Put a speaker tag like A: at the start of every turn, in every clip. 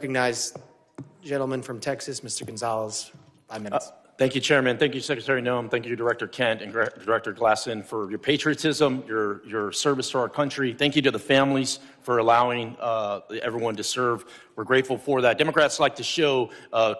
A: Recognize gentleman from Texas, Mr. Gonzales, 5 minutes.
B: Thank you, Chairman. Thank you, Secretary Noem. Thank you, Director Kent and Director Glasson, for your patriotism, your service to our country. Thank you to the families for allowing everyone to serve. We're grateful for that. Democrats like to show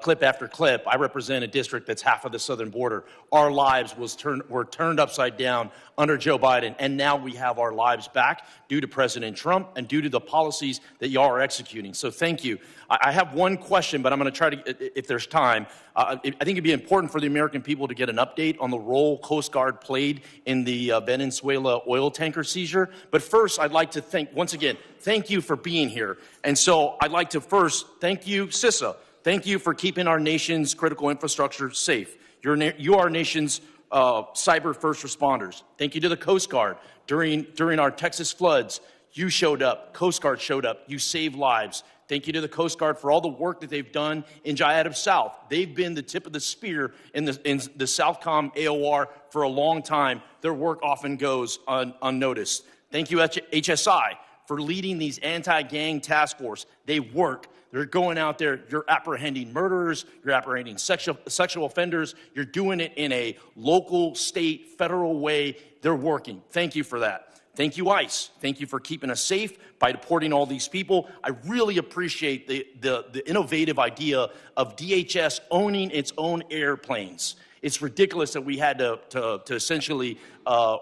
B: clip after clip. I represent a district that's half of the southern border. Our lives were turned upside down under Joe Biden, and now we have our lives back due to President Trump and due to the policies that y'all are executing. So thank you. I have one question, but I'm going to try to, if there's time. I think it'd be important for the American people to get an update on the role Coast Guard played in the Venezuela oil tanker seizure. But first, I'd like to once again, thank you for being here. And so I'd like to first thank you, CISA. Thank you for keeping our nation's critical infrastructure safe. You are our nation's cyber first responders. Thank you to the Coast Guard. During our Texas floods, you showed up. Coast Guard showed up. You saved lives. Thank you to the Coast Guard for all the work that they've done in Jayada South. They've been the tip of the spear in the Southcom AOR for a long time. Their work often goes unnoticed. Thank you, HSI, for leading these anti-gang task force. They work. They're going out there. You're apprehending murderers. You're apprehending sexual offenders. You're doing it in a local, state, federal way. They're working. Thank you for that. Thank you, ICE. Thank you for keeping us safe by deporting all these people. I really appreciate the innovative idea of DHS owning its own airplanes. It's ridiculous that we had to essentially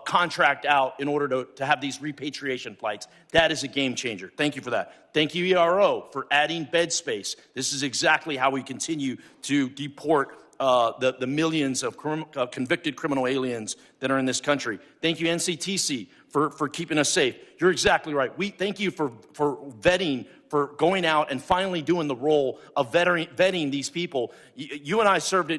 B: contract out in order to have these repatriation flights. That is a game changer. Thank you for that. Thank you, ERO, for adding bed space. This is exactly how we continue to deport the millions of convicted criminal aliens that are in this country. Thank you, NCTC, for keeping us safe. You're exactly right. We thank you for vetting, for going out and finally doing the role of vetting these people. You and I served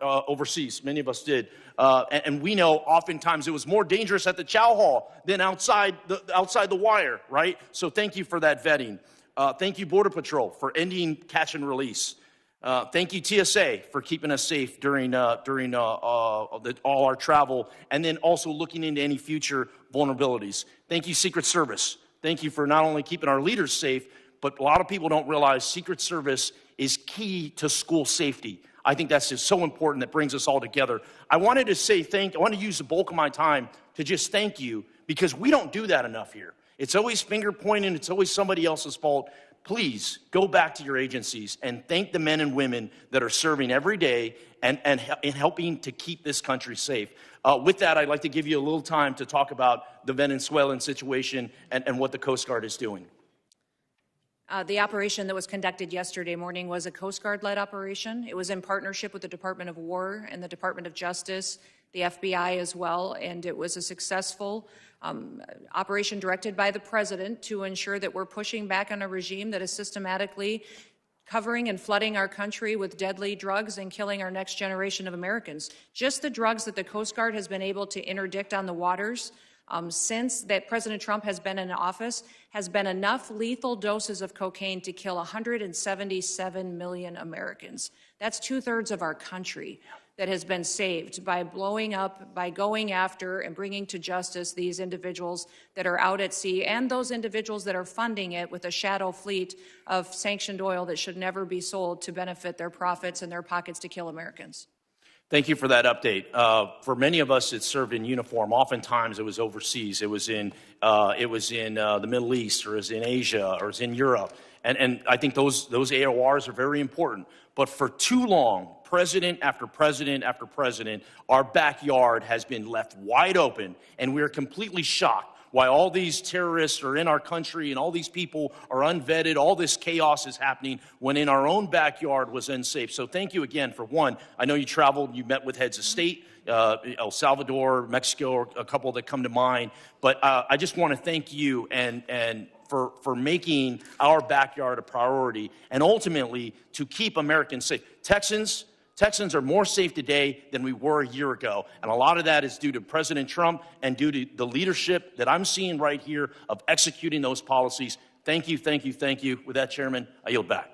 B: overseas. Many of us did. And we know oftentimes it was more dangerous at the chow hall than outside the wire, right? So thank you for that vetting. Thank you, Border Patrol, for ending catch and release. Thank you, TSA, for keeping us safe during all our travel, and then also looking into any future vulnerabilities. Thank you, Secret Service. Thank you for not only keeping our leaders safe, but a lot of people don't realize Secret Service is key to school safety. I think that's just so important that brings us all together. I wanted to say I want to use the bulk of my time to just thank you, because we don't do that enough here. It's always finger pointing. It's always somebody else's fault. Please go back to your agencies and thank the men and women that are serving every day and helping to keep this country safe. With that, I'd like to give you a little time to talk about the Venezuelan situation and what the Coast Guard is doing.
C: The operation that was conducted yesterday morning was a Coast Guard-led operation. It was in partnership with the Department of War and the Department of Justice, the FBI as well, and it was a successful operation directed by the President to ensure that we're pushing back on a regime that is systematically covering and flooding our country with deadly drugs and killing our next generation of Americans. Just the drugs that the Coast Guard has been able to interdict on the waters since that President Trump has been in office has been enough lethal doses of cocaine to kill 177 million Americans. That's 2/3 of our country that has been saved by blowing up, by going after and bringing to justice these individuals that are out at sea and those individuals that are funding it with a shadow fleet of sanctioned oil that should never be sold to benefit their profits and their pockets to kill Americans.
B: Thank you for that update. For many of us, it served in uniform. Oftentimes, it was overseas. It was in the Middle East, or it was in Asia, or it was in Europe. And I think those AORs are very important. But for too long, president after president after president, our backyard has been left wide open, and we are completely shocked why all these terrorists are in our country and all these people are unvetted, all this chaos is happening when in our own backyard was unsafe. So thank you again for one. I know you traveled, you met with heads of state, El Salvador, Mexico, a couple that come to mind. But I just want to thank you and for making our backyard a priority and ultimately to keep Americans safe. Texans are more safe today than we were a year ago, and a lot of that is due to President Trump and due to the leadership that I'm seeing right here of executing those policies. Thank you, thank you, thank you. With that, Chairman, I yield back.